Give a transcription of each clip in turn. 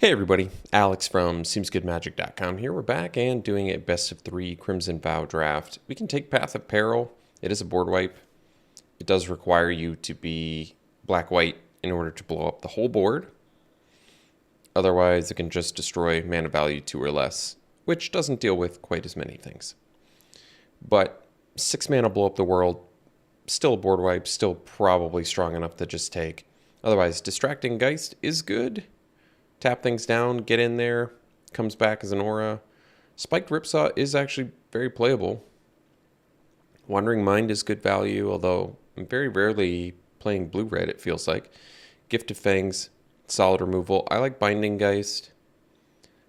Hey everybody, Alex from SeemsGoodMagic.com here. We're back and doing a best of 3 Crimson Vow draft. We can take Path of Peril. It is a board wipe. It does require you to be black-white in order to blow up the whole board. Otherwise, it can just destroy mana value 2 or less, which doesn't deal with quite as many things. But 6 mana blow up the world, still a board wipe, still probably strong enough to just take. Otherwise, Distracting Geist is good. Tap things down, get in there, comes back as an aura. Spiked Ripsaw is actually very playable. Wandering Mind is good value, although I'm very rarely playing blue-red, it feels like. Gift of Fangs, solid removal. I like Binding Geist.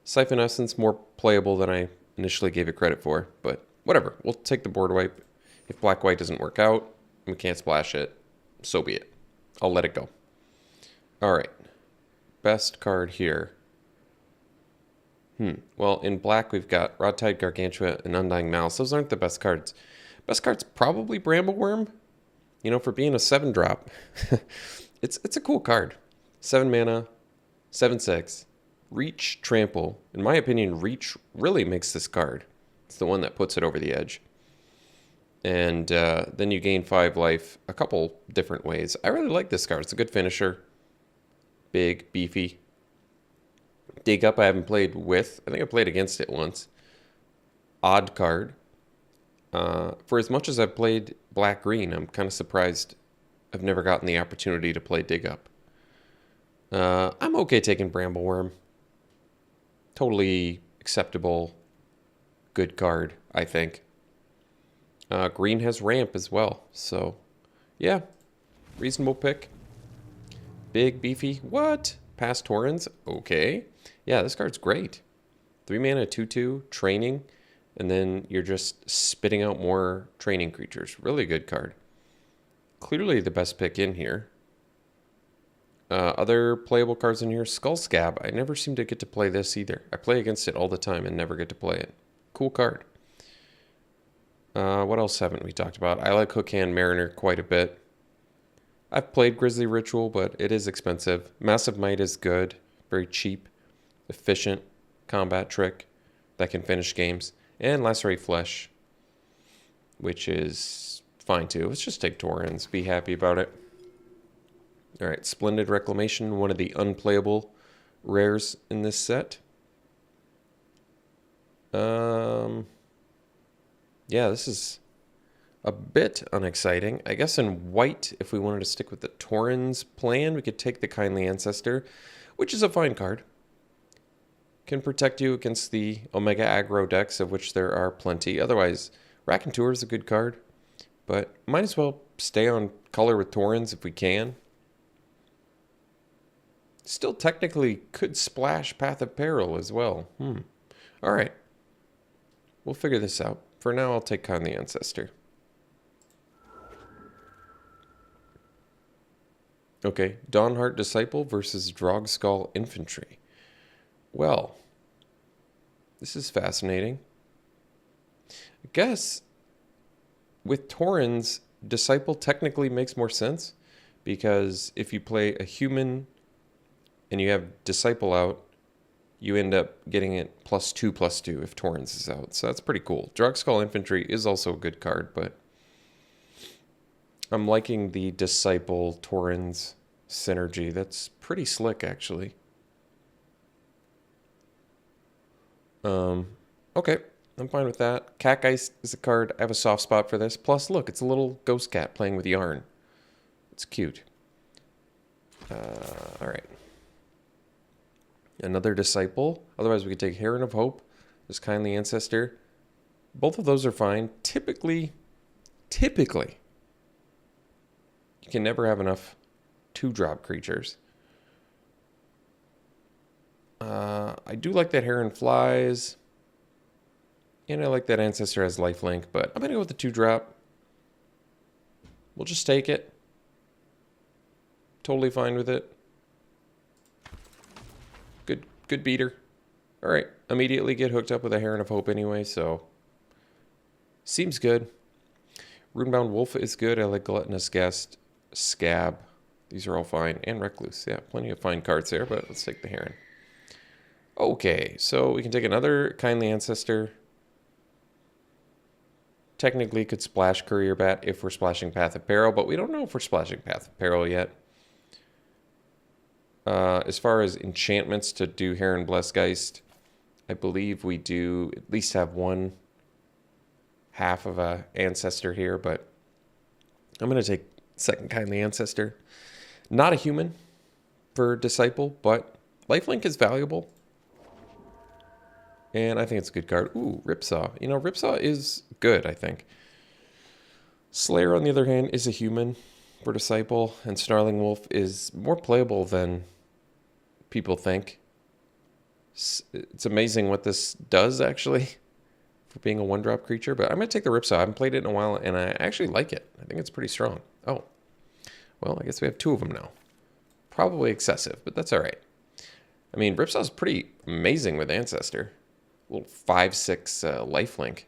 Siphon Essence, more playable than I initially gave it credit for, but whatever. We'll take the board wipe. If black-white doesn't work out, and we can't splash it, so be it. I'll let it go. All right. Best card here. Well, in black, we've got Rod-Tide Gargantua and Undying Mouse. Those aren't the best cards. Best card's probably Brambleworm. You know, for being a 7-drop, it's a cool card. 7 mana, 7/6, Reach, Trample. In my opinion, Reach really makes this card. It's the one that puts it over the edge. And then you gain 5 life a couple different ways. I really like this card. It's a good finisher. Big, beefy. Dig Up I haven't played with. I think I played against it once. Odd card. For as much as I've played black-green, I'm kind of surprised I've never gotten the opportunity to play Dig Up. I'm okay taking Brambleworm. Totally acceptable. Good card, I think. Green has Ramp as well. So, yeah. Reasonable pick. Big, beefy. What? Past Torrens? Okay. Yeah, this card's great. 3 mana, 2/2, training, and then you're just spitting out more training creatures. Really good card. Clearly the best pick in here. Other playable cards in here. Skull Scab. I never seem to get to play this either. I play against it all the time and never get to play it. Cool card. What else haven't we talked about? I like Hookhand Mariner quite a bit. I've played Grizzly Ritual, but it is expensive. Massive Might is good. Very cheap. Efficient combat trick that can finish games. And Lacerate Flesh, which is fine too. Let's just take Torrens. Be happy about it. Alright, Splendid Reclamation, one of the unplayable rares in this set. Yeah, this is a bit unexciting. I guess in white, if we wanted to stick with the Torrens plan, we could take the Kindly Ancestor, which is a fine card. Can protect you against the Omega aggro decks, of which there are plenty. Otherwise, Raconteur is a good card, but might as well stay on color with Torrens if we can. Still technically could splash Path of Peril as well. All right. We'll figure this out. For now, I'll take Kindly Ancestor. Okay, Dawnheart Disciple versus Drogskull Infantry. Well, this is fascinating. I guess with Torrens, Disciple technically makes more sense because if you play a human and you have Disciple out, you end up getting it +2/+2 if Torrens is out. So that's pretty cool. Drogskull Infantry is also a good card, but I'm liking the Disciple Torrens synergy. That's pretty slick, actually. Okay, I'm fine with that. Catgeist is a card. I have a soft spot for this. Plus, look, it's a little ghost cat playing with yarn. It's cute. All right. Another Disciple. Otherwise, we could take Heron of Hope. This Kindly Ancestor. Both of those are fine. Typically, you can never have enough 2-drop creatures. I do like that Heron flies. And I like that Ancestor has lifelink, but I'm going to go with the 2-drop. We'll just take it. Totally fine with it. Good beater. All right, immediately get hooked up with a Heron of Hope anyway, so seems good. Runebound Wolf is good. I like Gluttonous Guest, Scab. These are all fine. And Recluse. Yeah, plenty of fine cards there, but let's take the Heron. Okay, so we can take another Kindly Ancestor. Technically could splash Courier Bat if we're splashing Path of Peril, but we don't know if we're splashing Path of Peril yet. As far as enchantments to do Heron Blessgeist, I believe we do at least have one half of a Ancestor here, but I'm going to take second Kindly Ancestor. Not a human for Disciple, but Lifelink is valuable. And I think it's a good card. Ooh, Ripsaw. You know, Ripsaw is good, I think. Slayer, on the other hand, is a human for Disciple, and Snarling Wolf is more playable than people think. It's amazing what this does, actually, for being a one-drop creature, but I'm going to take the Ripsaw. I haven't played it in a while, and I actually like it. I think it's pretty strong. Oh, well, I guess we have two of them now. Probably excessive, but that's all right. I mean, Ripsaw's pretty amazing with Ancestor. Little 5/6 lifelink.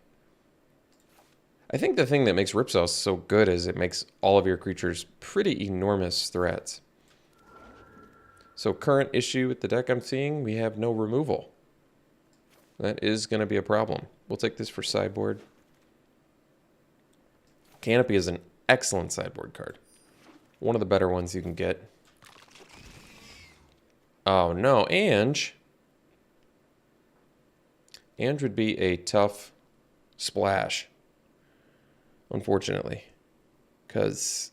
I think the thing that makes Ripsaw so good is it makes all of your creatures pretty enormous threats. So current issue with the deck I'm seeing, we have no removal. That is going to be a problem. We'll take this for sideboard. Canopy is an excellent sideboard card. One of the better ones you can get. Oh no, Ange. Ange would be a tough splash, unfortunately, because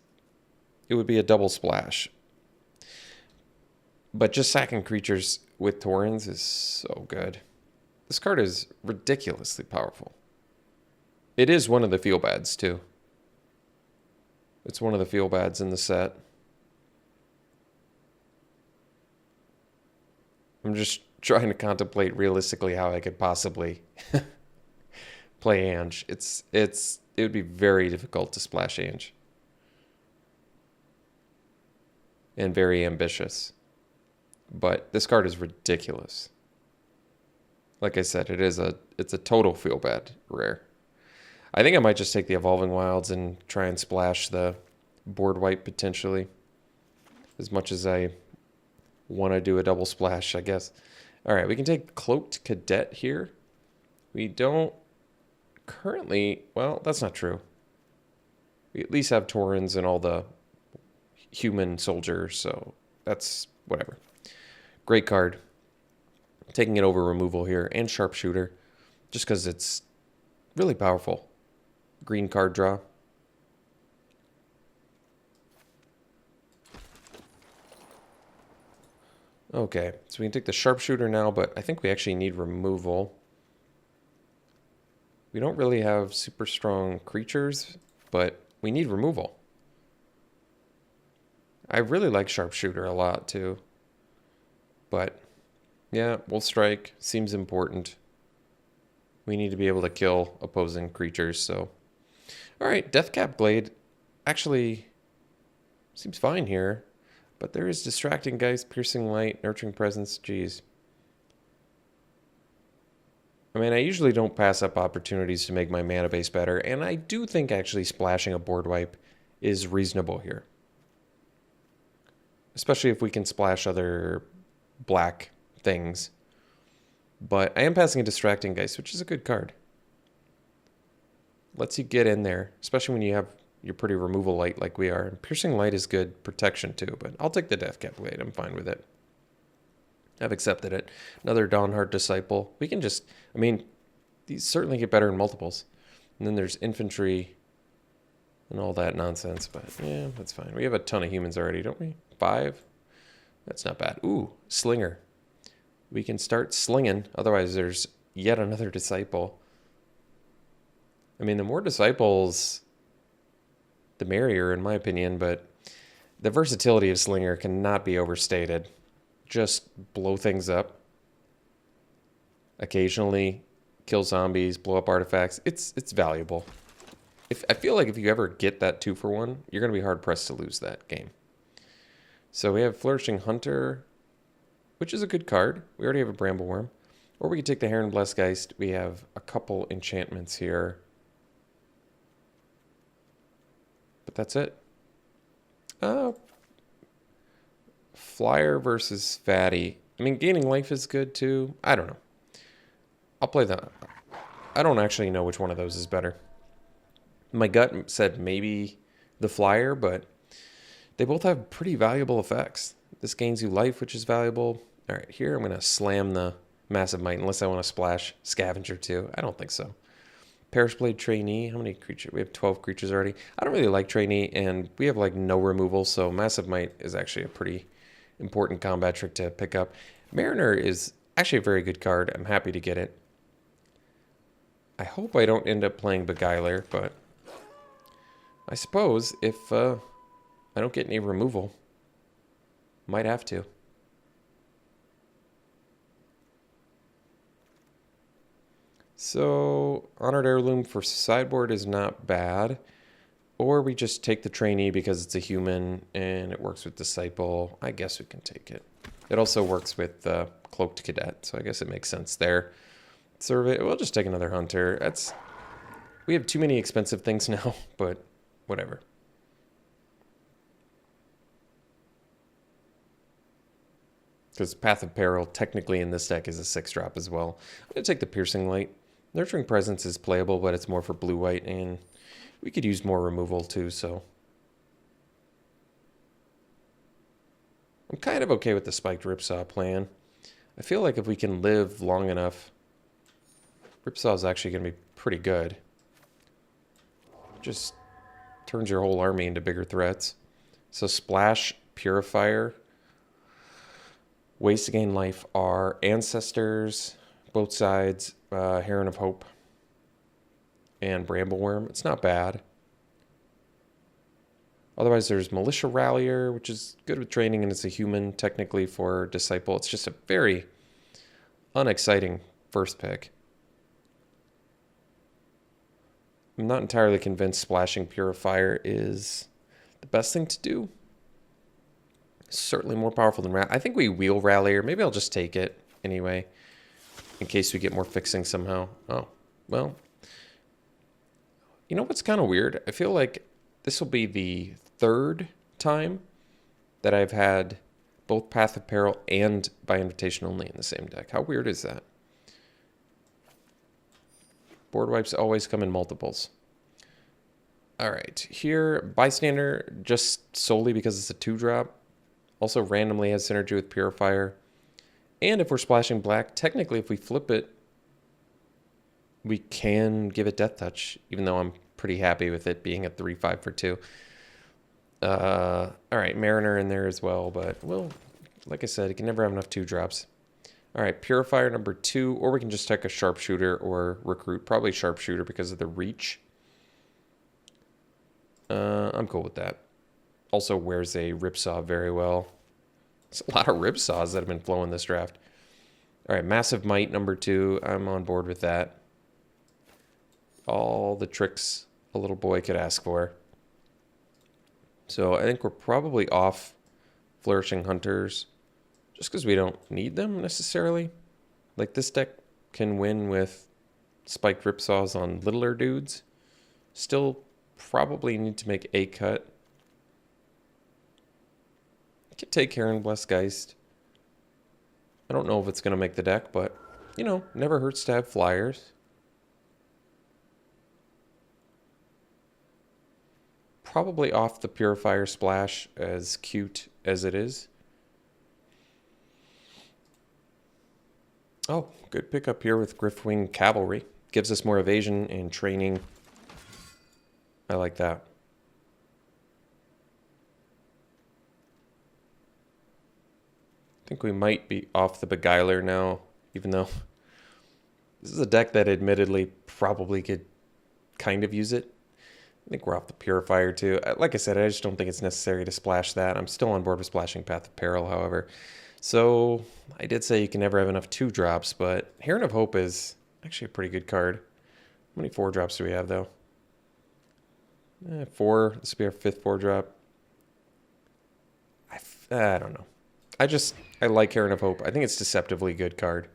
it would be a double splash. But just sacking creatures with Torrens is so good. This card is ridiculously powerful. It is one of the feel-bads, too. It's one of the feel-bads in the set. I'm just trying to contemplate realistically how I could possibly play Ange. It would be very difficult to splash Ange. And very ambitious. But this card is ridiculous. Like I said, it's a total feel bad rare. I think I might just take the Evolving Wilds and try and splash the board wipe potentially. As much as I want to do a double splash, I guess. All right, we can take Cloaked Cadet here. We don't currently, well, that's not true. We at least have Torrens and all the human soldiers, so that's whatever. Great card. Taking it over removal here, and Sharpshooter, just because it's really powerful. Green card draw. Okay, so we can take the Sharpshooter now, but I think we actually need removal. We don't really have super strong creatures, but we need removal. I really like Sharpshooter a lot, too. But, yeah, we'll strike. Seems important. We need to be able to kill opposing creatures, so... Alright, Deathcap Blade actually seems fine here. But there is Distracting Geist, Piercing Light, Nurturing Presence. Jeez. I mean, I usually don't pass up opportunities to make my mana base better, and I do think actually splashing a board wipe is reasonable here. Especially if we can splash other black things. But I am passing a Distracting Geist, which is a good card. Lets you get in there, especially when you have your pretty removal light like we are. And Piercing Light is good protection too, but I'll take the Deathcap Blade. I'm fine with it. I've accepted it. Another Dawnheart Disciple. We can just, I mean, these certainly get better in multiples. And then there's Infantry and all that nonsense, but yeah, that's fine. We have a ton of humans already, don't we? 5? That's not bad. Ooh, Slinger. We can start slinging, otherwise there's yet another Disciple. I mean, the more Disciples, the merrier, in my opinion, but the versatility of Slinger cannot be overstated. Just blow things up. Occasionally kill zombies, blow up artifacts. It's valuable. I feel like if you ever get that 2-for-1, you're going to be hard-pressed to lose that game. So we have Flourishing Hunter, which is a good card. We already have a Brambleworm. Or we could take the Heron Blessgeist. We have a couple enchantments here. But that's it. Flyer versus Fatty. I mean, gaining life is good too. I don't know. I'll play that. I don't actually know which one of those is better. My gut said maybe the flyer, but they both have pretty valuable effects. This gains you life, which is valuable. All right, here I'm going to slam the Massive Might, unless I want to splash Scavenger too. I don't think so. Perish Blade Trainee, how many creatures? We have 12 creatures already. I don't really like Trainee, and we have like no removal, so Massive Might is actually a pretty important combat trick to pick up. Mariner is actually a very good card. I'm happy to get it. I hope I don't end up playing Beguiler, but I suppose if I don't get any removal, might have to. So, Honored Heirloom for sideboard is not bad. Or we just take the Trainee because it's a human and it works with Disciple. I guess we can take it. It also works with Cloaked Cadet, so I guess it makes sense there. Survey, we'll just take another Hunter. We have too many expensive things now, but whatever. Because Path of Peril, technically in this deck, is a 6-drop as well. I'm going to take the Piercing Light. Nurturing Presence is playable, but it's more for blue-white, and we could use more removal too, so. I'm kind of okay with the Spiked Ripsaw plan. I feel like if we can live long enough, Ripsaw is actually going to be pretty good. Just turns your whole army into bigger threats. So Splash, Purifier, ways to gain life are Ancestors, both sides, Heron of Hope, and Brambleworm. It's not bad. Otherwise, there's Militia Rallier, which is good with training, and it's a human technically for Disciple. It's just a very unexciting first pick. I'm not entirely convinced Splashing Purifier is the best thing to do. Certainly more powerful than I think we wheel Rallier. Maybe I'll just take it anyway, in case we get more fixing somehow. Oh, well. You know what's kind of weird? I feel like this will be the 3rd time that I've had both Path of Peril and By Invitation Only in the same deck. How weird is that? Board wipes always come in multiples. All right, here, Bystander, just solely because it's a 2-drop. Also randomly has synergy with Purifier. And if we're splashing black, technically if we flip it, we can give it Death Touch, even though I'm pretty happy with it being a 3/5 for 2. All right, Mariner in there as well, but well, like I said, you can never have enough 2-drops. All right, Purifier number 2, or we can just take a Sharpshooter or Recruit. Probably Sharpshooter because of the reach. I'm cool with that. Also wears a Ripsaw very well. There's a lot of Ripsaws that have been flowing this draft. All right, Massive Might number 2. I'm on board with that. All the tricks a little boy could ask for. So I think we're probably off Flourishing Hunters just because we don't need them necessarily. Like this deck can win with Spiked Ripsaws on littler dudes. Still probably need to make a cut. Could take Heron Blessed Geist. I don't know if it's going to make the deck, but, you know, never hurts to have flyers. Probably off the Purifier Splash, as cute as it is. Oh, good pickup here with Griffwing Cavalry. Gives us more evasion and training. I like that. I think we might be off the Beguiler now, even though this is a deck that admittedly probably could kind of use it. I think we're off the Purifier too. Like I said, I just don't think it's necessary to splash that. I'm still on board with splashing Path of Peril, however. So I did say you can never have enough 2-drops, but Heron of Hope is actually a pretty good card. How many 4-drops do we have, though? 4. This will be our 5th 4-drop. I don't know. I like Heron of Hope. I think it's a deceptively good card.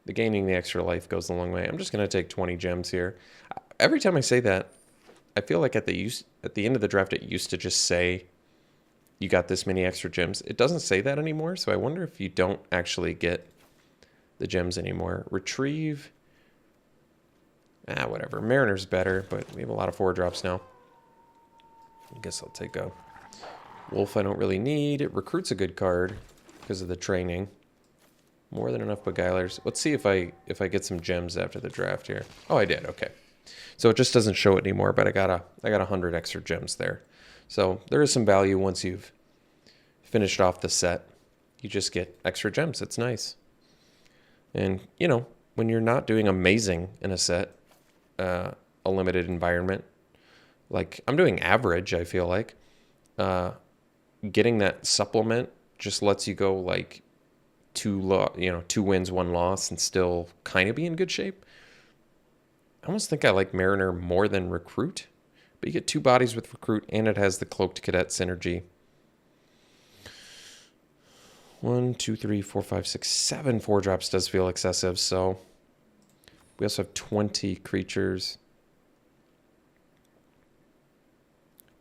The gaining the extra life goes a long way. I'm just going to take 20 gems here. Every time I say that, I feel like at the end of the draft, it used to just say you got this many extra gems. It doesn't say that anymore, so I wonder if you don't actually get the gems anymore. Retrieve. Whatever. Mariner's better, but we have a lot of 4-drops now. I guess I'll take a Wolf I don't really need. It recruits a good card because of the training. More than enough Beguilers. Let's see if I get some gems after the draft here. Oh, I did. Okay. So it just doesn't show it anymore, but I got 100 extra gems there. So there is some value once you've finished off the set. You just get extra gems. It's nice. And, you know, when you're not doing amazing in a set, a limited environment, like I'm doing average, I feel like, getting that supplement just lets you go like 2 wins, 1 loss, and still kind of be in good shape. I almost think I like Mariner more than Recruit, but you get 2 bodies with Recruit, and it has the Cloaked Cadet synergy. 1, 2, 3, 4, 5, 6, 7 4-drops does feel excessive, so we also have 20 creatures.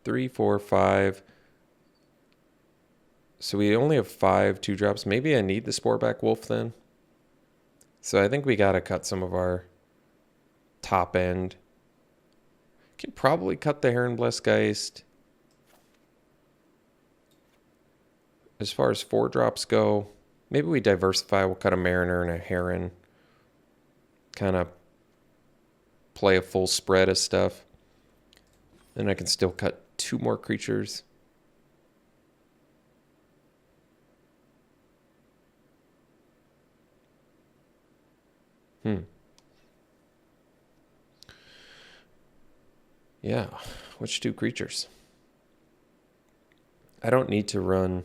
3, 4, 5. So we only have 5 2-drops. Maybe I need the Sporeback Wolf then. So I think we got to cut some of our top end. Can probably cut the Heron Blessgeist. As far as 4-drops go, maybe we diversify. We'll cut a Mariner and a Heron. Kind of play a full spread of stuff. Then I can still cut 2 more creatures. Yeah, which 2 creatures? I don't need to run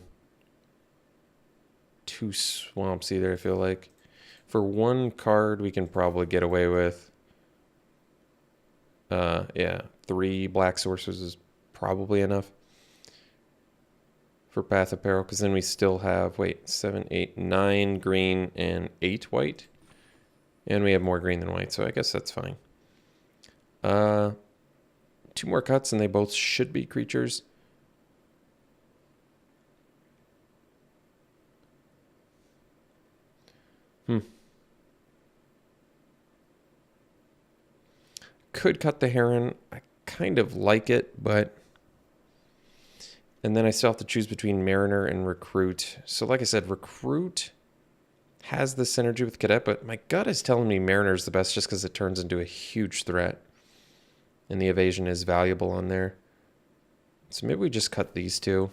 2 swamps either, I feel like. For 1 card, we can probably get away with. 3 black sources is probably enough for Path of Peril, because then we still have, 7, 8, 9 green and 8 white. And we have more green than white, so I guess that's fine. 2 more cuts, and they both should be creatures. Could cut the Heron. I kind of like it, but... And then I still have to choose between Mariner and Recruit. So like I said, Recruit has the synergy with Cadet, but my gut is telling me Mariner is the best just because it turns into a huge threat. And the evasion is valuable on there. So maybe we just cut these 2.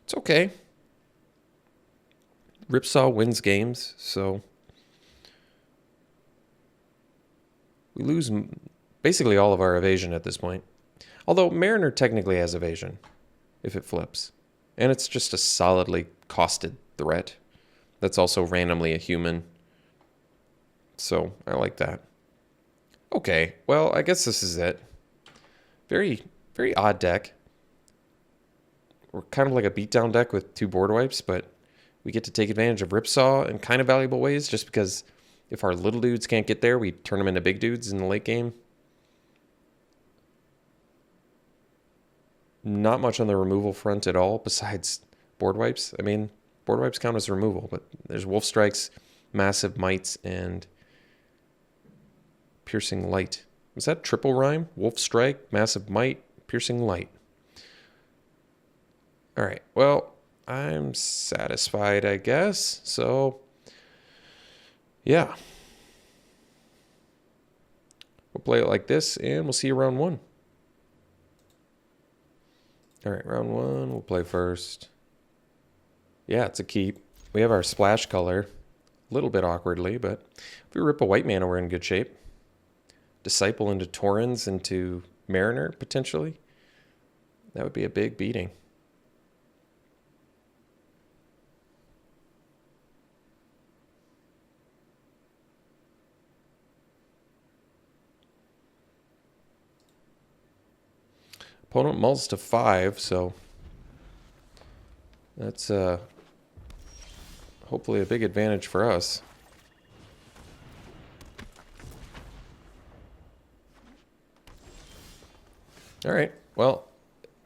It's okay. Ripsaw wins games, so... We lose basically all of our evasion at this point. Although Mariner technically has evasion, if it flips. And it's just a solidly costed threat. That's also randomly a human. So, I like that. Okay, well, I guess this is it. Very, very odd deck. We're kind of like a beatdown deck with 2 board wipes, but we get to take advantage of Ripsaw in kind of valuable ways just because if our little dudes can't get there, we turn them into big dudes in the late game. Not much on the removal front at all besides board wipes. I mean, board wipes count as removal, but there's Wolf Strikes, Massive Mites, and Piercing Light. Was that triple rhyme? Wolf Strike, Massive Mite, Piercing Light. All right, well, I'm satisfied, I guess. So, yeah. We'll play it like this, and we'll see you round 1. All right, round 1, we'll play first. Yeah, it's a keep. We have our splash color. A little bit awkwardly, but if we rip a white mana, we're in good shape. Disciple into Torrens into Mariner, potentially. That would be a big beating. Opponent mulls to 5, so that's hopefully a big advantage for us. All right. Well,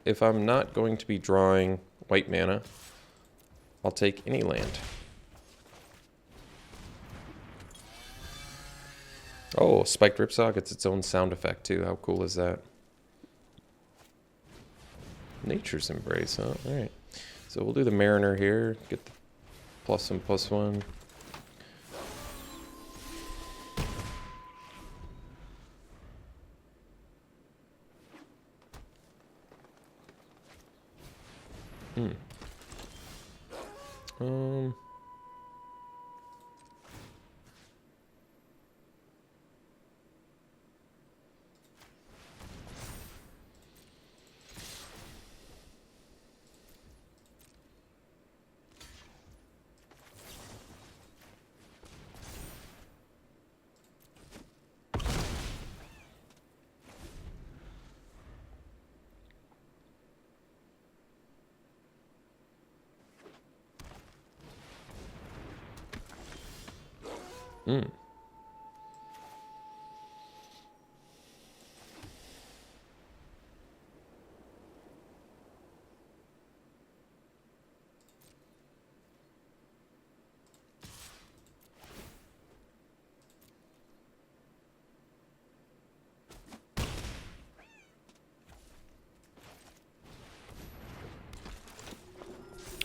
if I'm not going to be drawing white mana, I'll take any land. Oh, Spiked Ripsaw gets its own sound effect too. How cool is that? Nature's Embrace, huh? All right. So we'll do the Mariner here. Get the +1/+1. Um. Mm.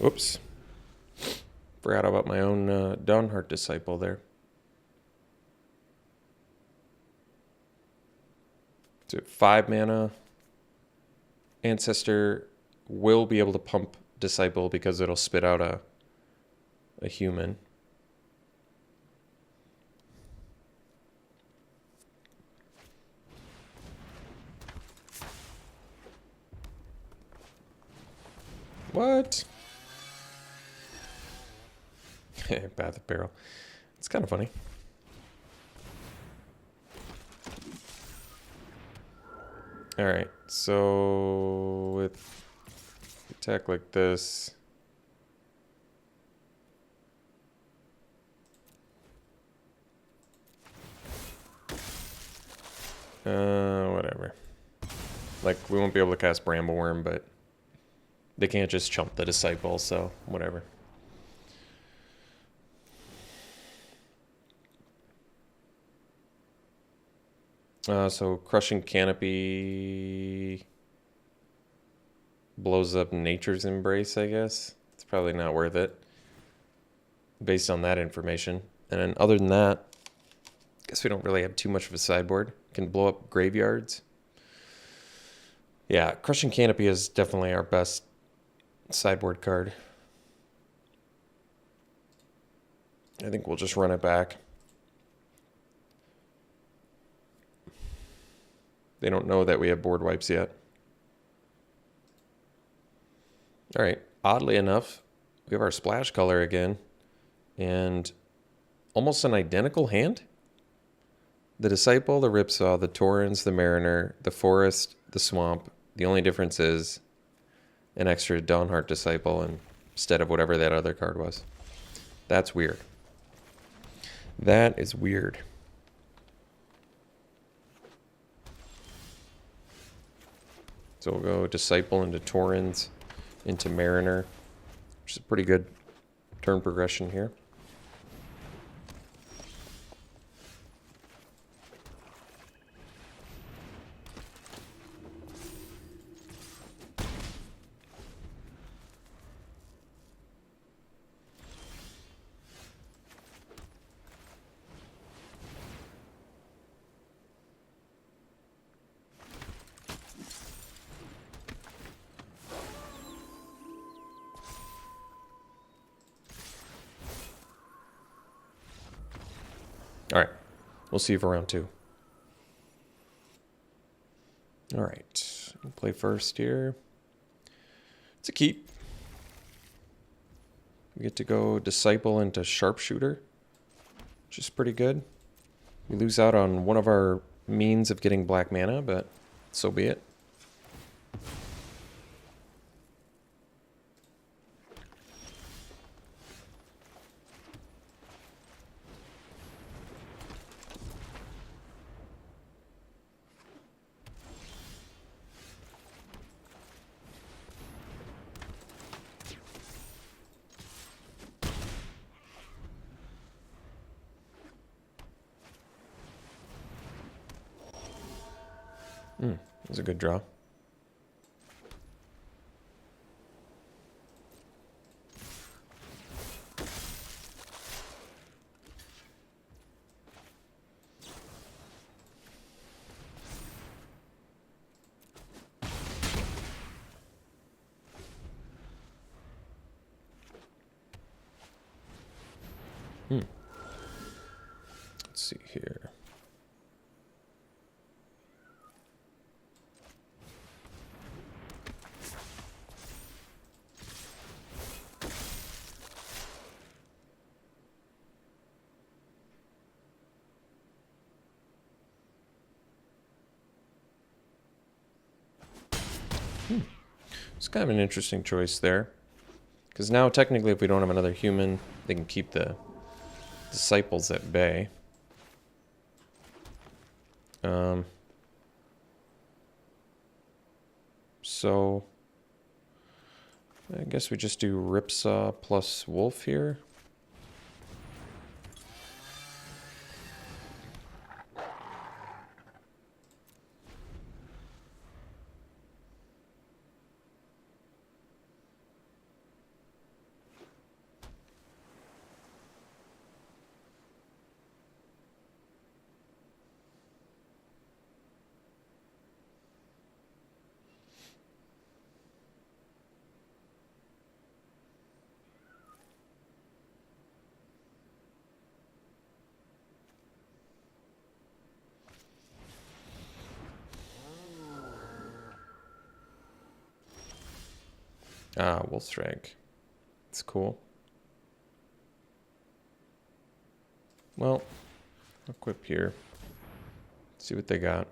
Oops. Forgot about my own Dawnheart Disciple there. So 5 mana. Ancestor will be able to pump Disciple because it'll spit out a human. What? Bath of Barrel. It's kind of funny. Alright, so with attack like this. Whatever. Like, we won't be able to cast Brambleworm, but they can't just chump the Disciple, so whatever. So Crushing Canopy blows up Nature's Embrace, I guess. It's probably not worth it based on that information. And then other than that, I guess we don't really have too much of a sideboard. Can blow up graveyards. Yeah, Crushing Canopy is definitely our best sideboard card. I think we'll just run it back. They don't know that we have board wipes yet. All right, oddly enough, we have our splash color again, and almost an identical hand. The Disciple, the Ripsaw, the Torrens, the Mariner, the Forest, the Swamp. The only difference is an extra Dawnheart Disciple instead of whatever that other card was. That's weird. That is weird. So we'll go Disciple into Torrens, into Mariner, which is a pretty good turn progression here. All right, we'll see you for round 2. All right, we'll play first here. It's a keep. We get to go Disciple into Sharpshooter, which is pretty good. We lose out on one of our means of getting black mana, but so be it. That's a good draw. Let's see here. It's kind of an interesting choice there. Because now, technically, if we don't have another human, they can keep the disciples at bay. So, I guess we just do Ripsaw plus Wolf here. Ah, Wolfstrike. It's cool. Well, equip here. See what they got.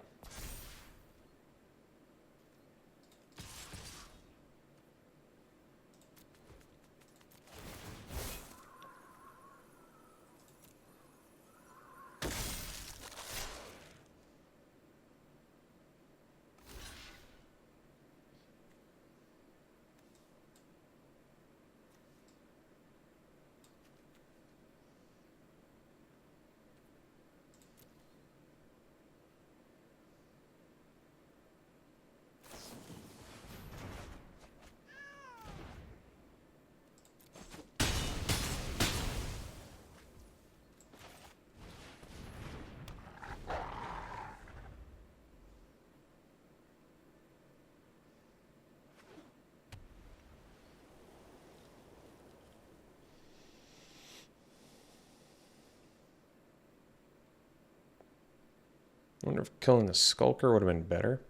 I wonder if killing the Skulker would have been better.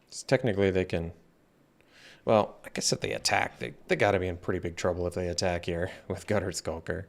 Because technically they can... Well, I guess if they attack, they got to be in pretty big trouble if they attack here with Gutter Skulker.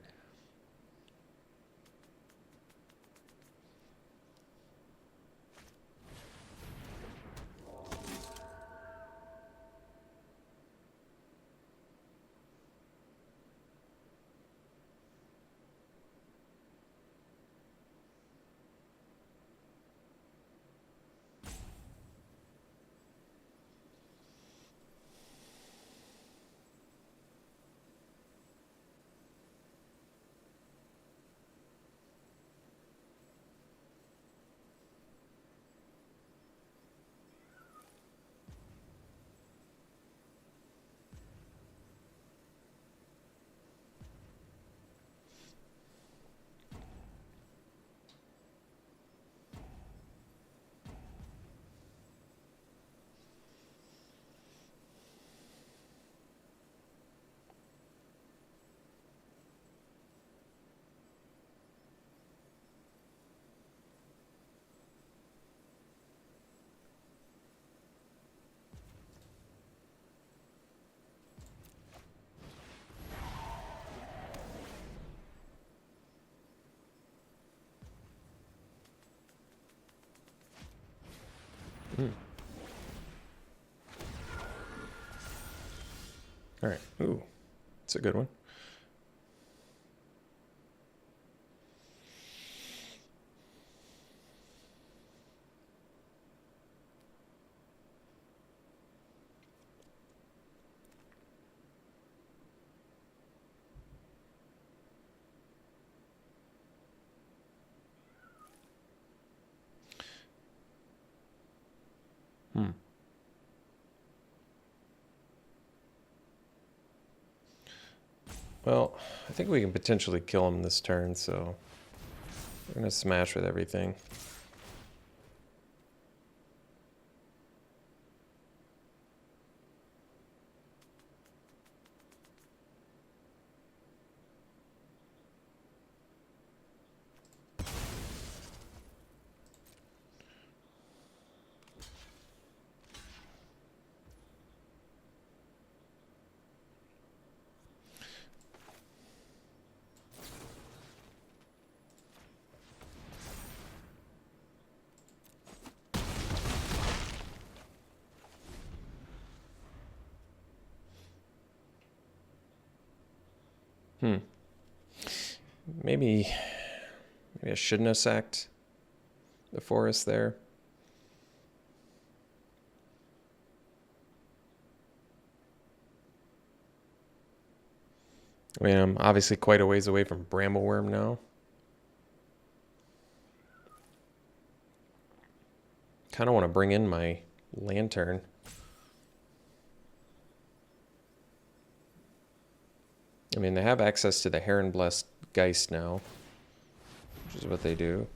All right. Ooh, it's a good one. Well, I think we can potentially kill him this turn, so we're going to smash with everything. Maybe I shouldn't have sacked the forest there. I mean, I'm obviously quite a ways away from Brambleworm now. Kind of want to bring in my lantern. I mean, they have access to the Heron Blessed Geist now, which is what they do.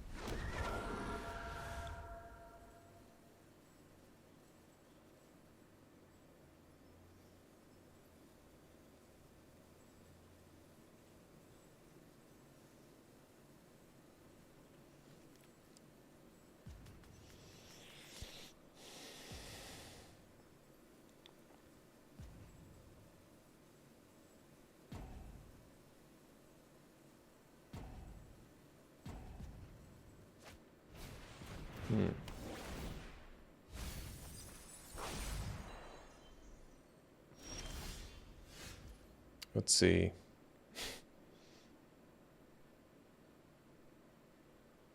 Let's see.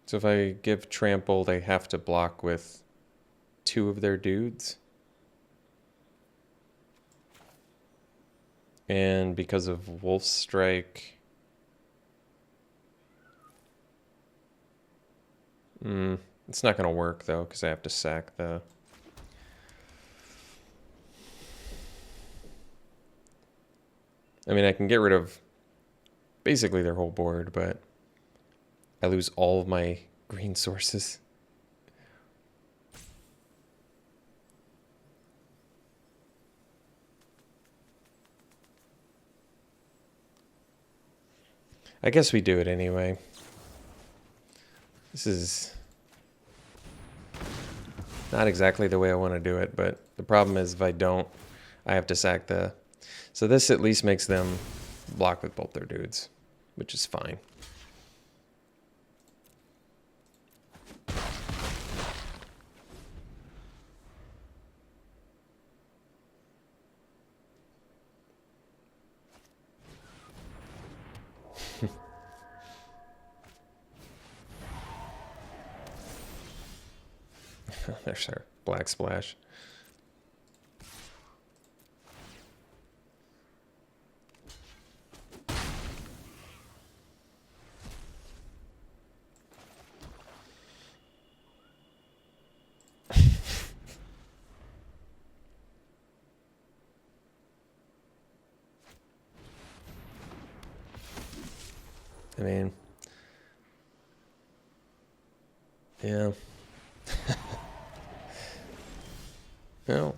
So if I give Trample, they have to block with 2 of their dudes. And because of Wolf Strike... it's not going to work, though, because I have to sack the... I mean, I can get rid of basically their whole board, but I lose all of my green sources. I guess we do it anyway. This is not exactly the way I want to do it, but the problem is if I don't, I have to sack the... So this at least makes them block with both their dudes, which is fine. There's our black splash. I mean, yeah. Well,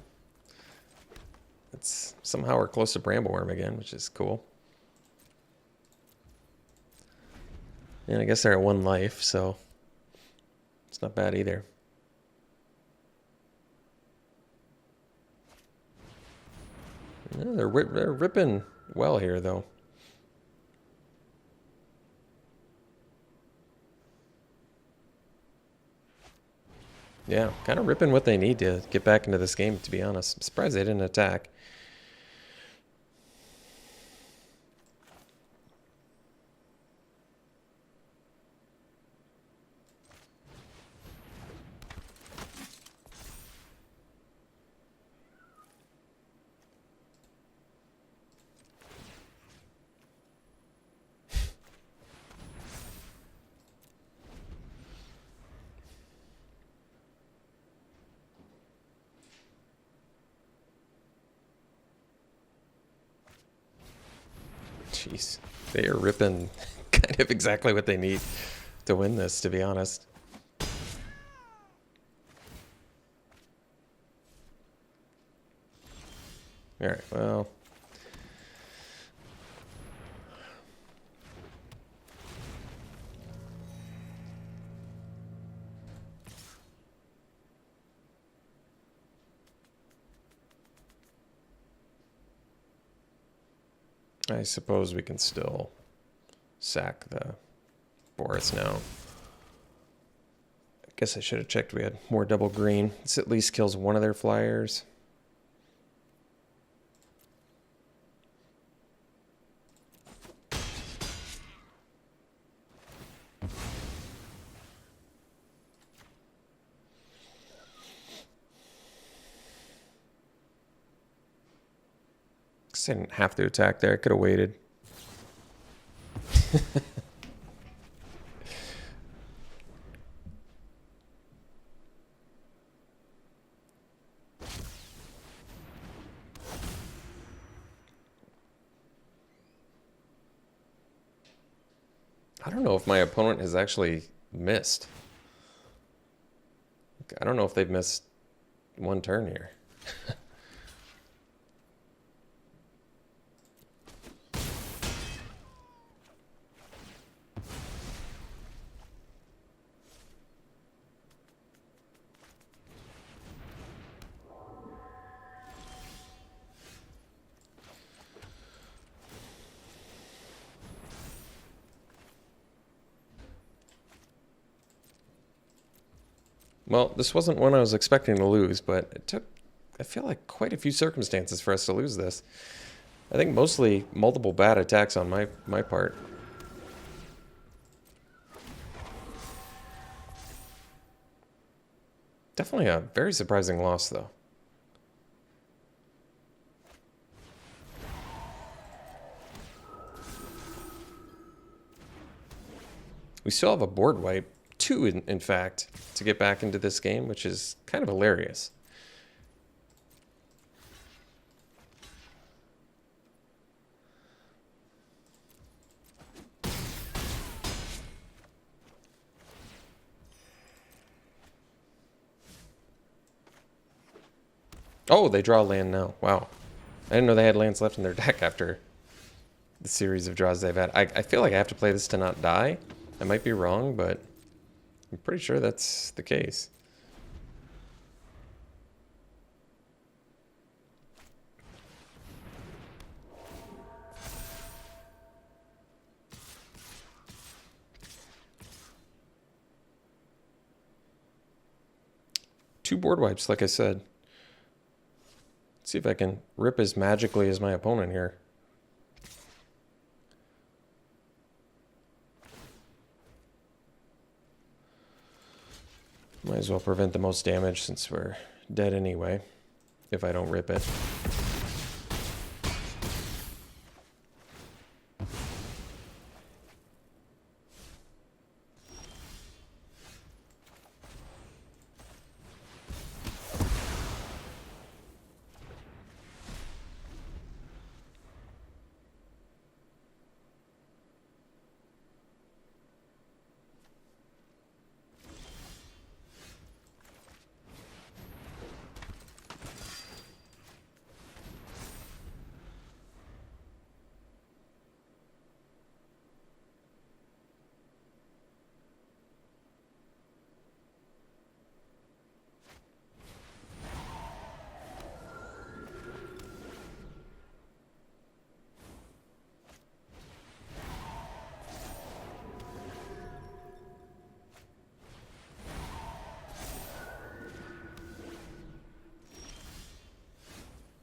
it's somehow we're close to Brambleworm again, which is cool. And I guess they're at 1 life, so it's not bad either. Yeah, they're ripping well here, though. Yeah, kind of ripping what they need to get back into this game, to be honest. I'm surprised they didn't attack. Jeez. They are ripping kind of exactly what they need to win this, to be honest. Alright, well. I suppose we can still sack the Boris now. I guess I should have checked we had more double green. This at least kills one of their flyers. I didn't have to attack there. I could have waited. I don't know if my opponent has actually missed. I don't know if they've missed one turn here. Well, this wasn't one I was expecting to lose, but it took, I feel like, quite a few circumstances for us to lose this. I think mostly multiple bad attacks on my part. Definitely a very surprising loss, though. We still have a board wipe. Two, in fact, to get back into this game, which is kind of hilarious. Oh, they draw land now. Wow. I didn't know they had lands left in their deck after the series of draws they've had. I feel like I have to play this to not die. I might be wrong, but I'm pretty sure that's the case. Two board wipes, like I said. Let's see if I can rip as magically as my opponent here. Might as well prevent the most damage since we're dead anyway, if I don't rip it.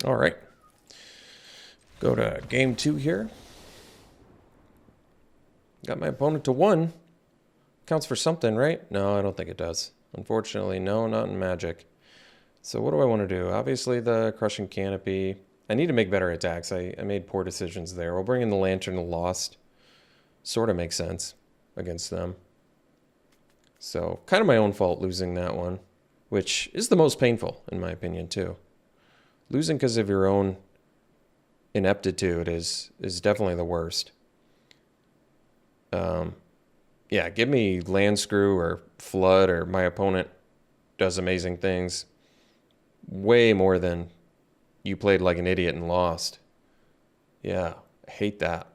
All right. Go to game 2 here. Got my opponent to 1. Counts for something, right? No, I don't think it does. Unfortunately, no, not in Magic. So what do I want to do? Obviously the Crushing Canopy. I need to make better attacks. I made poor decisions there. We'll bring in the Lantern of Lost. Sort of makes sense against them. So kind of my own fault losing that one, which is the most painful in my opinion too. Losing because of your own ineptitude is definitely the worst. Yeah, give me land screw or flood or my opponent does amazing things. Way more than you played like an idiot and lost. Yeah, I hate that.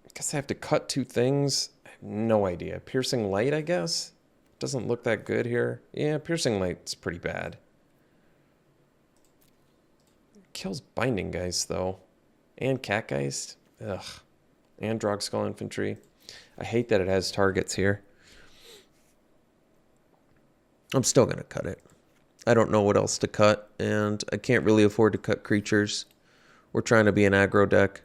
I guess I have to cut 2 things. I have no idea. Piercing light, I guess? Doesn't look that good here. Yeah, piercing light's pretty bad. Kills binding geist though. And catgeist. Ugh. And Drogskull infantry. I hate that it has targets here. I'm still going to cut it. I don't know what else to cut, and I can't really afford to cut creatures. We're trying to be an aggro deck.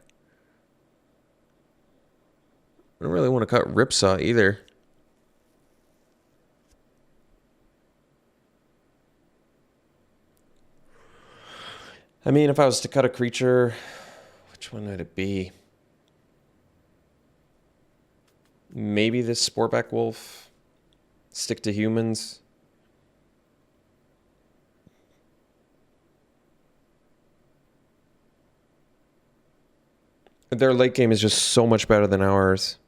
I don't really want to cut Ripsaw either. I mean, if I was to cut a creature, which one would it be? Maybe this Sporeback Wolf. Stick to humans. Their late game is just so much better than ours.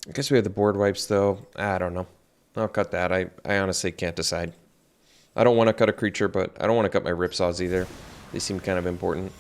I guess we have the board wipes, though. I don't know. I'll cut that. I honestly can't decide. I don't want to cut a creature, but I don't want to cut my Ripsaws either. They seem kind of important.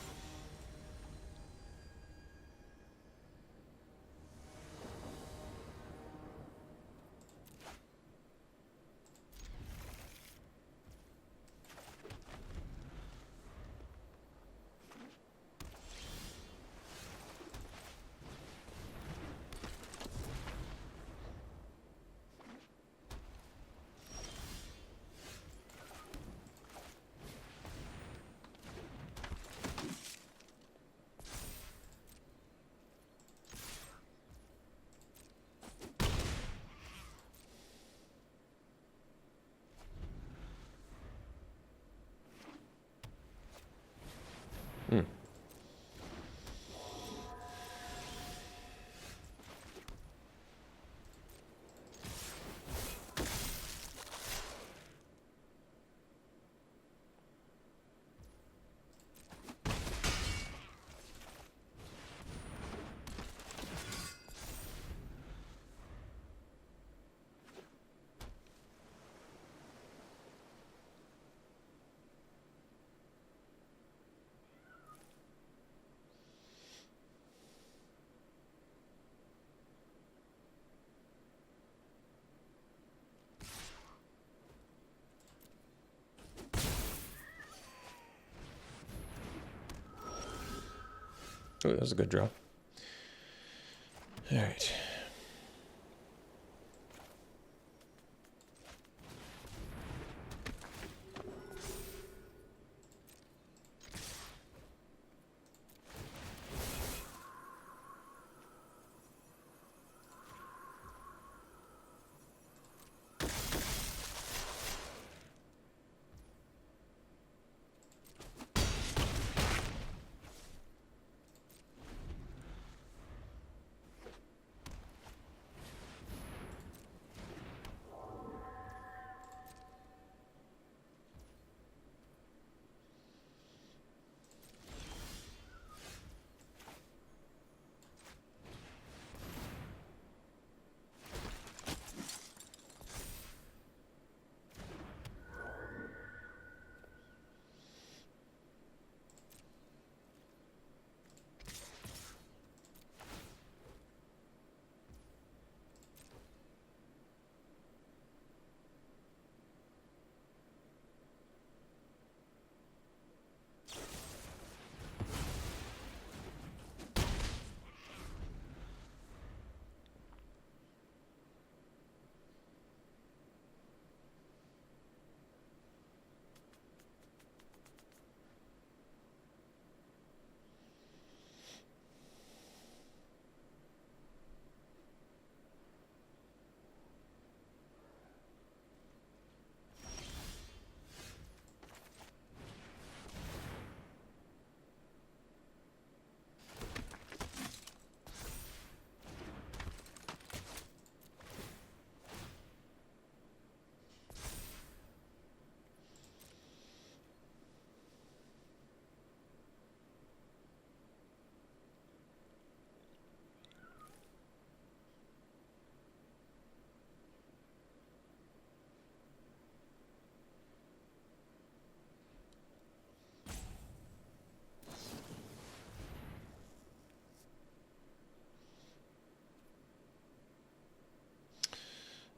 Hmm. Oh, that was a good draw. All right.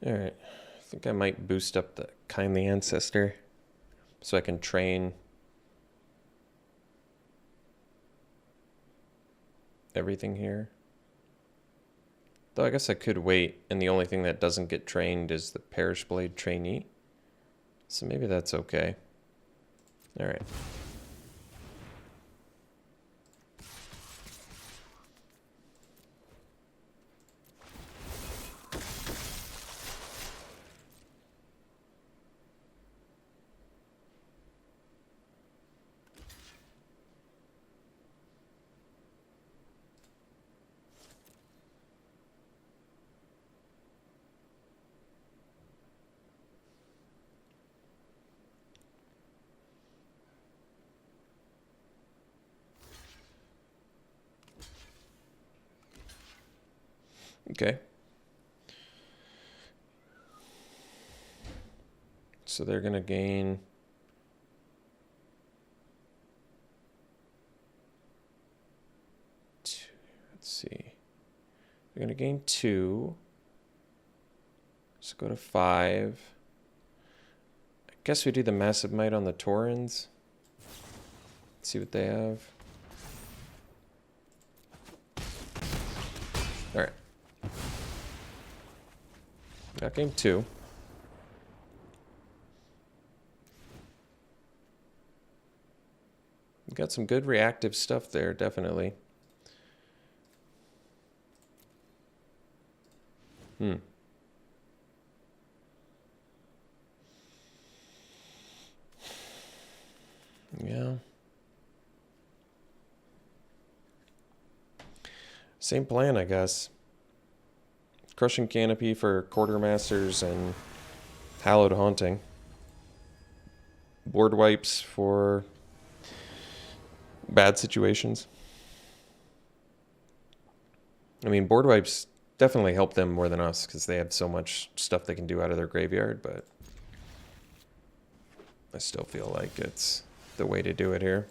Alright, I think I might boost up the Kindly Ancestor so I can train everything here. Though I guess I could wait, and the only thing that doesn't get trained is the Parish Blade Trainee. So maybe that's okay. Alright. Okay. So they're going to gain... Let's see. They're going to gain 2. So go to 5. I guess we do the Massive Might on the Taurens. Let's see what they have. Alright. Got game 2. Got some good reactive stuff there, definitely. Yeah. Same plan, I guess. Crushing Canopy for Quartermasters and Hallowed Haunting. Board wipes for bad situations. I mean, board wipes definitely help them more than us because they have so much stuff they can do out of their graveyard, but I still feel like it's the way to do it here.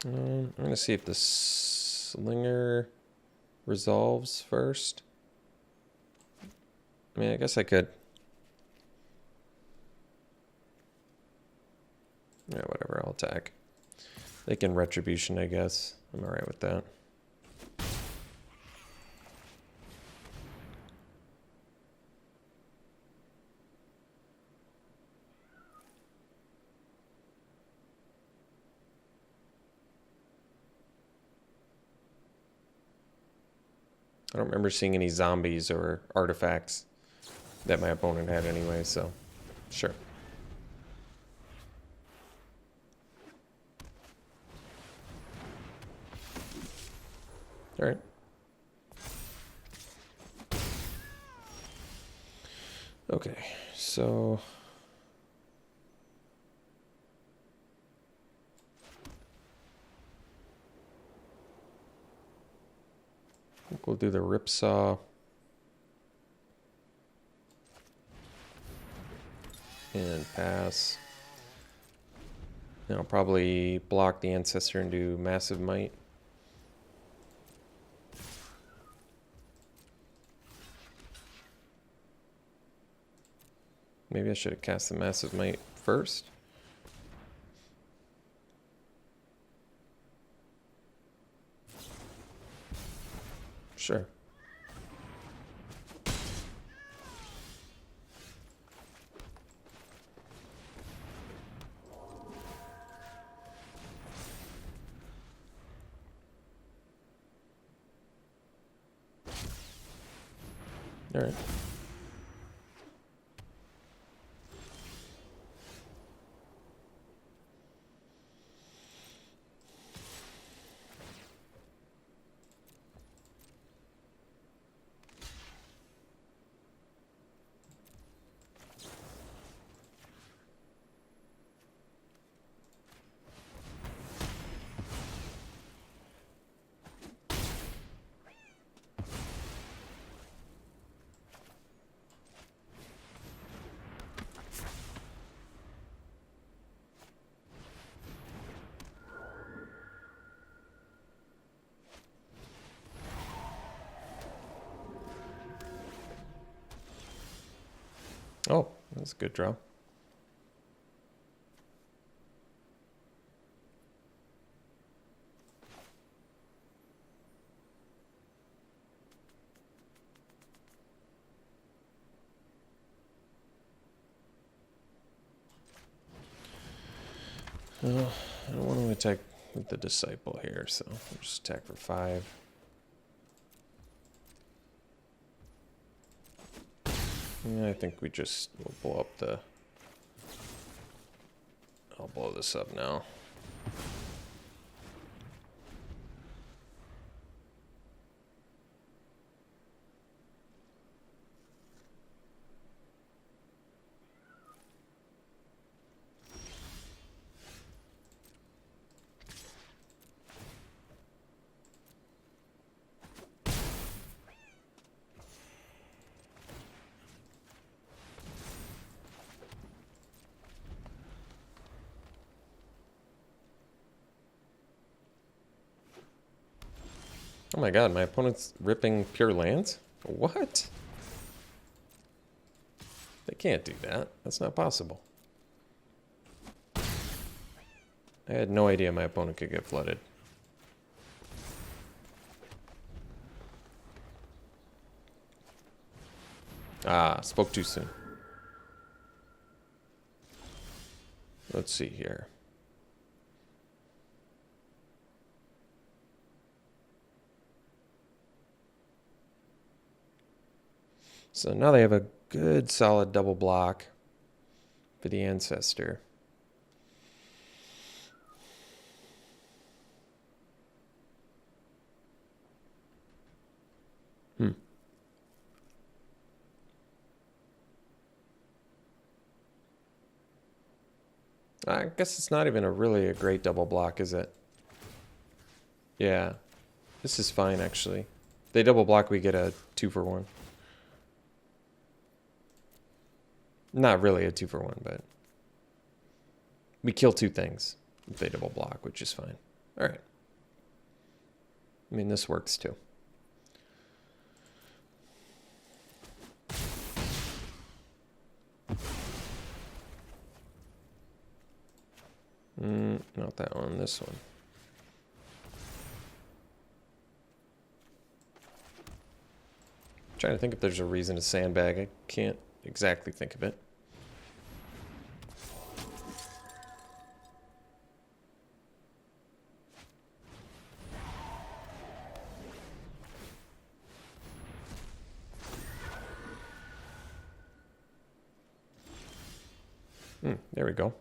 I'm going to see if the Slinger resolves first. I mean, I guess I could. Yeah, whatever, I'll attack. They can Retribution, I guess. I'm alright with that. I don't remember seeing any zombies or artifacts that my opponent had anyway, so sure. All right. Okay, so I think we'll do the Ripsaw and pass. And I'll probably block the Ancestor and do Massive Might. Maybe I should have cast the Massive Might first. Sure. All right. Oh, that's a good draw. I don't want to attack with the Disciple here, so we'll just attack for 5. Yeah, I think we just will blow up the... I'll blow this up now. Oh my god, my opponent's ripping pure lands? What? They can't do that. That's not possible. I had no idea my opponent could get flooded. Ah, spoke too soon. Let's see here. So now they have a good solid double block for the Ancestor. I guess it's not even a great double block, is it? Yeah. This is fine, actually. If they double block, we get a 2-for-1. Not really a 2-for-1, but... we kill 2 things if they double block, which is fine. Alright. I mean, this works too. Not that one, this one. I'm trying to think if there's a reason to sandbag. I can't exactly think of it. There we go.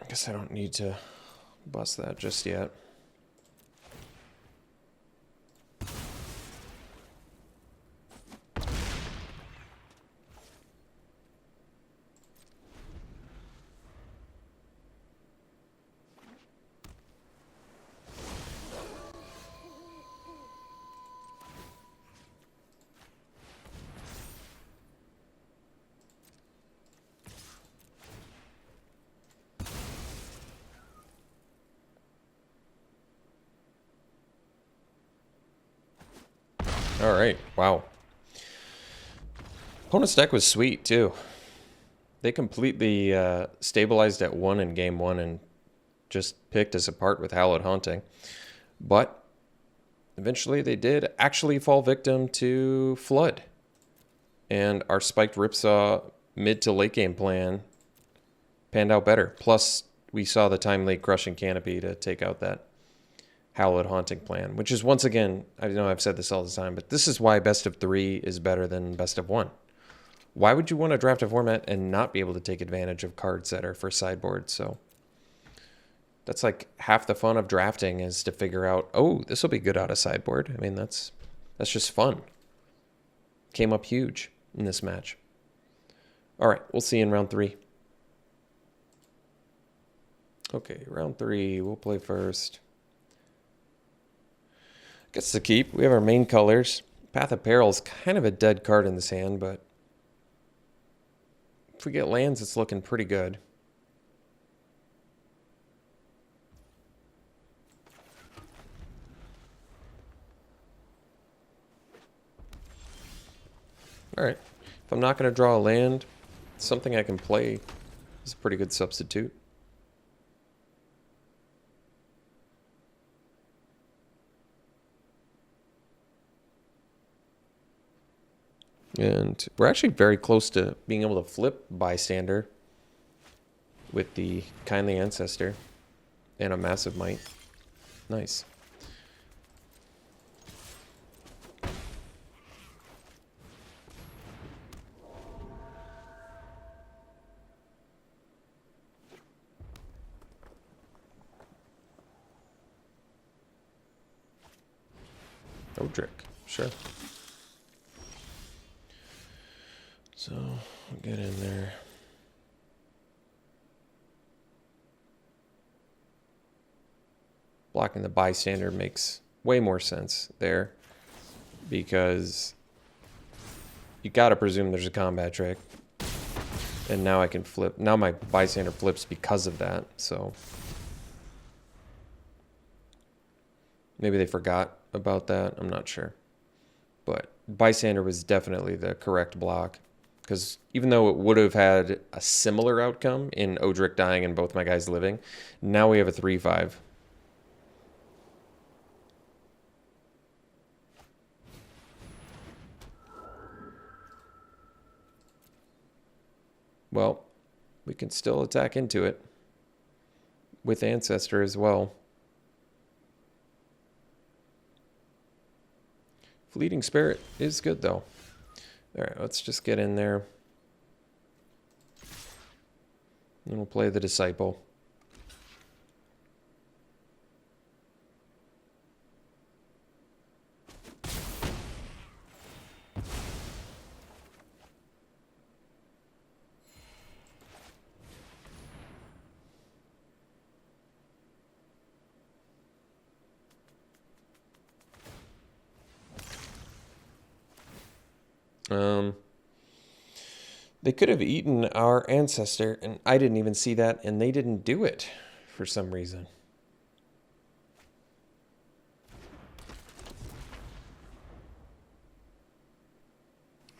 I guess I don't need to bust that just yet. All right, wow. Opponent's deck was sweet, too. They completely stabilized at 1 in game 1 and just picked us apart with Hallowed Haunting. But eventually they did actually fall victim to Flood. And our spiked Ripsaw mid to late game plan panned out better. Plus, we saw the timely Crushing Canopy to take out that Hallowed Haunting plan, which is, once again, I know I've said this all the time, but this is why best of 3 is better than best of 1. Why would you want to draft a format and not be able to take advantage of cards that are for sideboard? So that's like half the fun of drafting, is to figure out, oh, this will be good out of sideboard. I mean, that's just fun. Came up huge in this match. All right, we'll see you in round 3. Okay, round 3. We'll play first. Gets to keep. We have our main colors. Path of Peril is kind of a dead card in this hand, but if we get lands, it's looking pretty good. Alright. If I'm not going to draw a land, something I can play is a pretty good substitute. And we're actually very close to being able to flip Bystander with the Kindly Ancestor and a Massive Might. Nice. Odric, sure. So, we'll get in there. Blocking the Bystander makes way more sense there, because you gotta presume there's a combat trick. And now I can flip. Now my Bystander flips because of that, so maybe they forgot about that. I'm not sure. But Bystander was definitely the correct block, because even though it would have had a similar outcome in Odric dying and both my guys living, now we have a 3/5. Well, we can still attack into it with Ancestor as well. Fleeting Spirit is good, though. All right, let's just get in there. And we'll play the Disciple. They could have eaten our Ancestor, and I didn't even see that, and they didn't do it for some reason.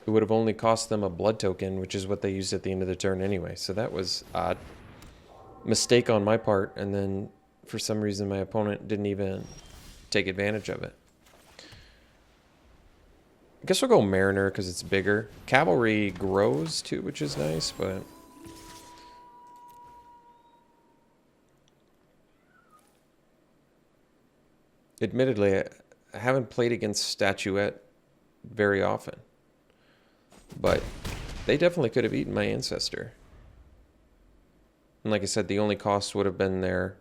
It would have only cost them a blood token, which is what they used at the end of the turn anyway, so that was odd. Mistake on my part, and then for some reason my opponent didn't even take advantage of it. I guess we'll go Mariner because it's bigger. Cavalry grows too, which is nice, but admittedly, I haven't played against Statuette very often. But they definitely could have eaten my Ancestor. And like I said, the only cost would have been their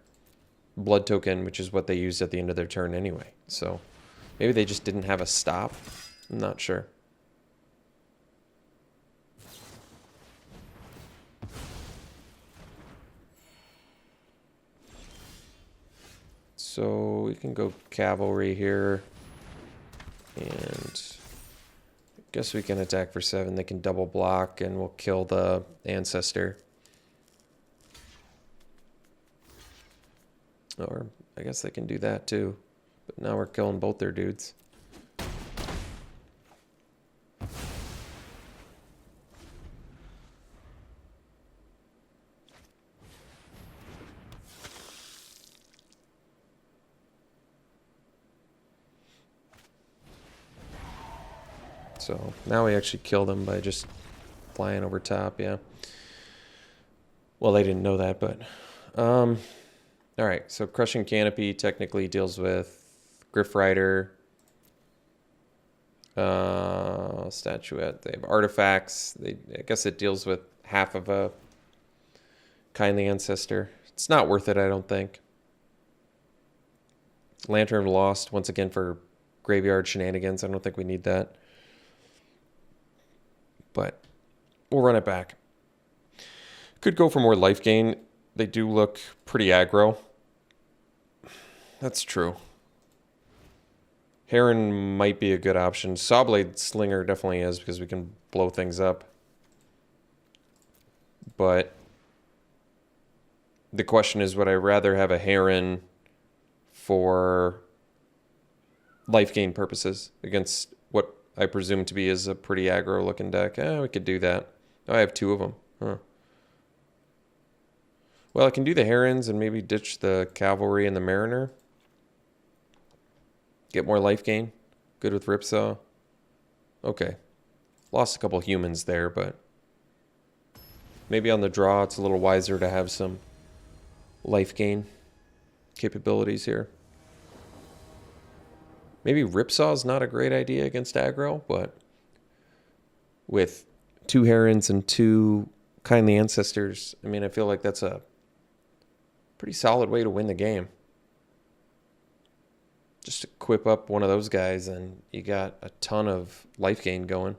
blood token, which is what they used at the end of their turn anyway. So maybe they just didn't have a stop. I'm not sure. So we can go Cavalry here. And I guess we can attack for 7. They can double block and we'll kill the Ancestor. Or I guess they can do that too. But now we're killing both their dudes. So now we actually kill them by just flying over top, yeah. Well, they didn't know that, but... all right, so Crushing Canopy technically deals with Griff Rider, Statuette. They have artifacts. I guess it deals with half of a Kindly Ancestor. It's not worth it, I don't think. Lantern Lost, once again, for graveyard shenanigans. I don't think we need that. But we'll run it back. Could go for more life gain. They do look pretty aggro. That's true. Heron might be a good option. Sawblade Slinger definitely is because we can blow things up. But the question is, would I rather have a Heron for life gain purposes against what I presume to be is a pretty aggro looking deck? We could do that. Oh, I have two of them. Huh. Well, I can do the Herons and maybe ditch the Cavalry and the Mariner. Get more life gain. Good with Ripsaw. Okay. Lost a couple humans there, but maybe on the draw it's a little wiser to have some life gain capabilities here. Maybe Ripsaw is not a great idea against aggro, but with two Herons and two Kindly Ancestors, I mean, I feel like that's a pretty solid way to win the game. Just equip up one of those guys and you got a ton of life gain going.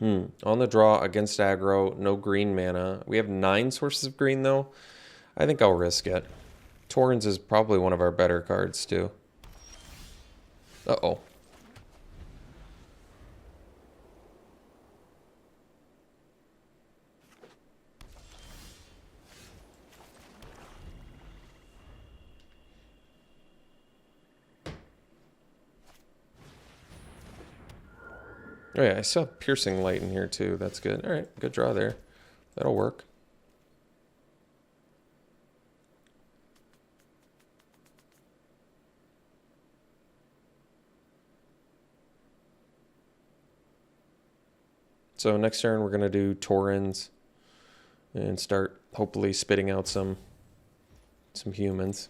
On the draw against aggro, no green mana. We have 9 sources of green though. I think I'll risk it. Torrens is probably one of our better cards too. Uh-oh. Oh yeah, I saw Piercing Light in here too. That's good. All right, good draw there. That'll work. So next turn we're going to do Torrens and start hopefully spitting out some humans.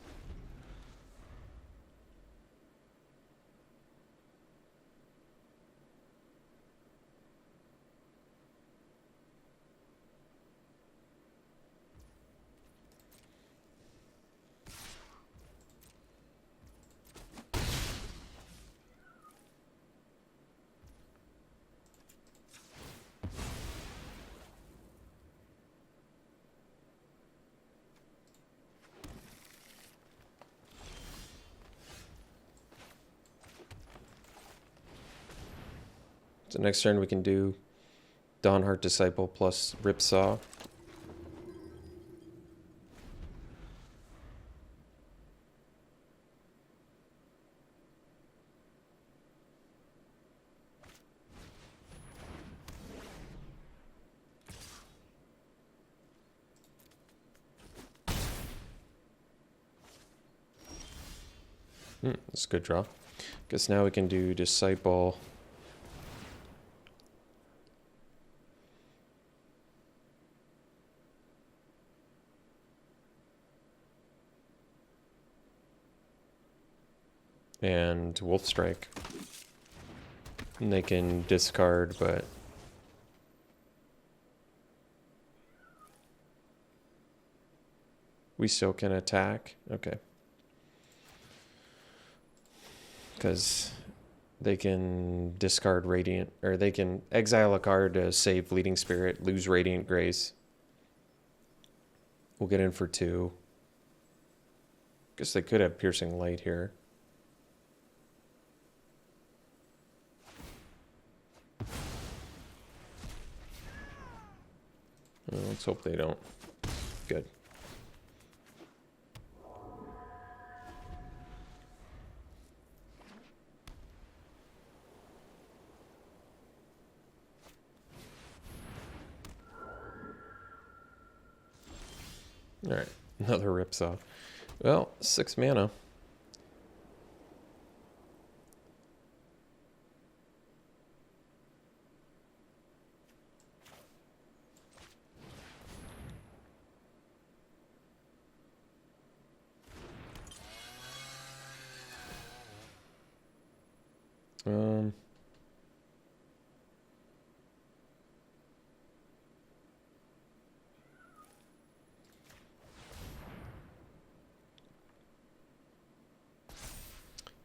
So next turn we can do Dawnheart Disciple plus Ripsaw. That's a good draw. Guess now we can do Disciple. And Wolf Strike. And they can discard, but we still can attack. Okay. Because they can discard Radiant, or they can exile a card to save Bleeding Spirit, lose Radiant Grace. We'll get in for 2. Guess they could have Piercing Light here. Let's hope they don't. Good. All right, another Ripsaw. Well, 6 mana.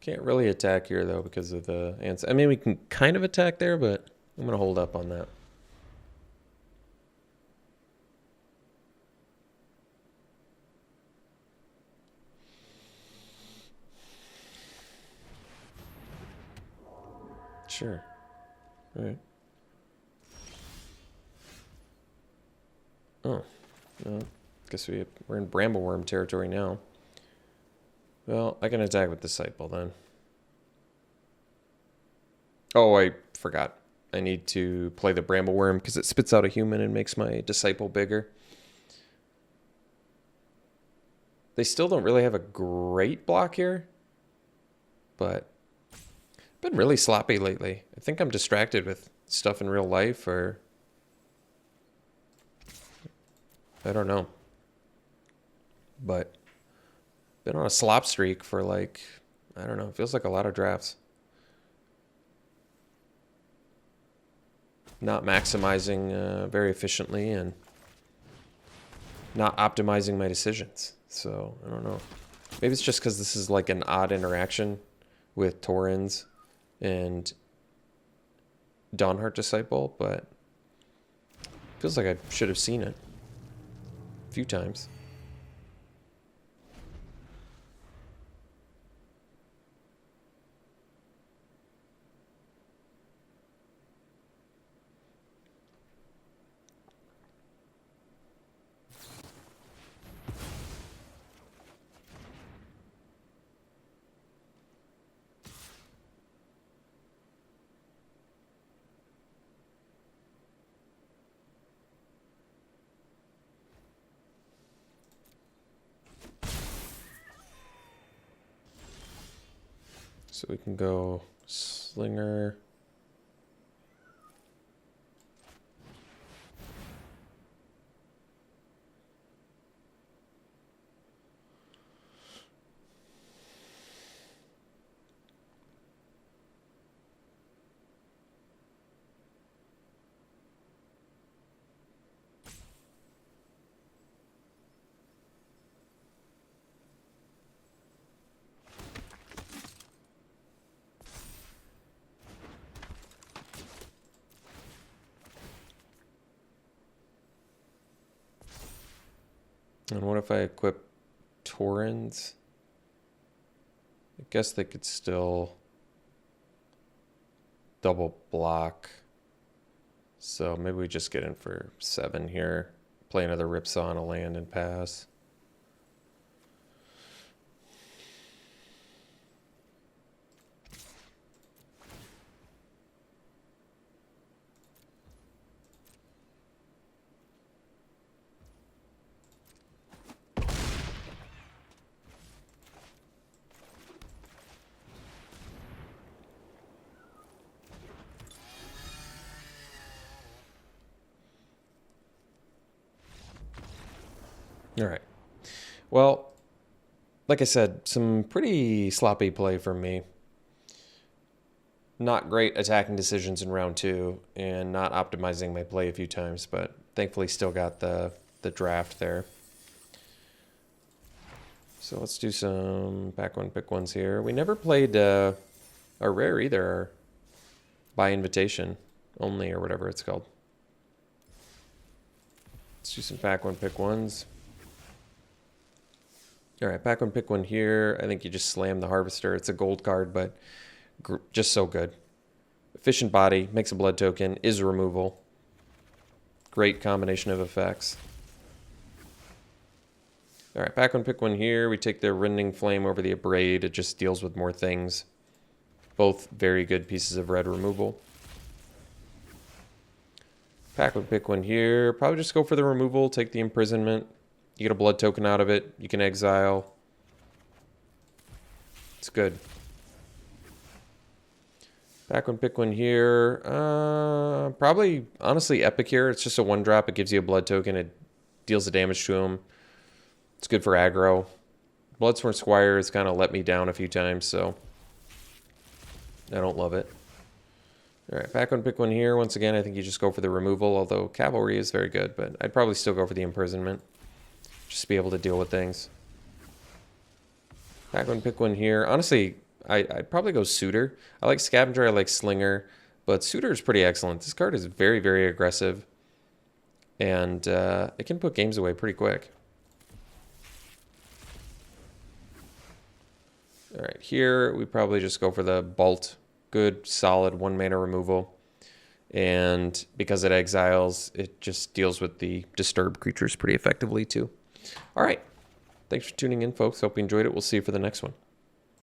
Can't really attack here though because of the ants. I mean, we can kind of attack there, but I'm going to hold up on that. Sure. All right. Oh, no. Guess we're in Brambleworm territory now. Well, I can attack with Disciple then. Oh, I forgot. I need to play the Brambleworm because it spits out a human and makes my Disciple bigger. They still don't really have a great block here, but I've been really sloppy lately. I think I'm distracted with stuff in real life, or I don't know. But been on a slop streak for like, I don't know, it feels like a lot of drafts. Not maximizing very efficiently and not optimizing my decisions. So, I don't know. Maybe it's just because this is like an odd interaction with Taurens and Dawnheart Disciple, but feels like I should have seen it a few times. So we can go Slinger. And what if I equip Taurens? I guess they could still double block. So maybe we just get in for 7 here. Play another Ripsaw on a land and pass. All right. Well, like I said, some pretty sloppy play from me. Not great attacking decisions in round 2 and not optimizing my play a few times, but thankfully still got the draft there. So let's do some pack one, pick ones here. We never played a rare either, or by invitation only, or whatever it's called. Let's do some pack one, pick ones. All right, pack one, pick one here. I think you just slam the Harvester. It's a gold card, but just so good. Efficient body, makes a blood token, is removal. Great combination of effects. All right, pack one, pick one here. We take the Rending Flame over the Abrade. It just deals with more things. Both very good pieces of red removal. Pack one, pick one here. Probably just go for the removal, take the Imprisonment. You get a blood token out of it. You can exile. It's good. Pack one, pick one here. Probably, honestly, Epic here. It's just a 1-drop. It gives you a blood token. It deals the damage to him. It's good for aggro. Bloodsworn Squire has kind of let me down a few times, so I don't love it. All right, pack one, pick one here. Once again, I think you just go for the removal, although Cavalry is very good, but I'd probably still go for the Imprisonment. Just to be able to deal with things. Pack one, pick one here. Honestly, I'd probably go Suitor. I like Scavenger, I like Slinger, But Suitor is pretty excellent. This card is very, very aggressive. And it can put games away pretty quick. All right, here we probably just go for the Bolt. Good, solid 1 mana removal. And because it exiles, it just deals with the disturbed creatures pretty effectively too. All right. Thanks for tuning in, folks. Hope you enjoyed it. We'll see you for the next one.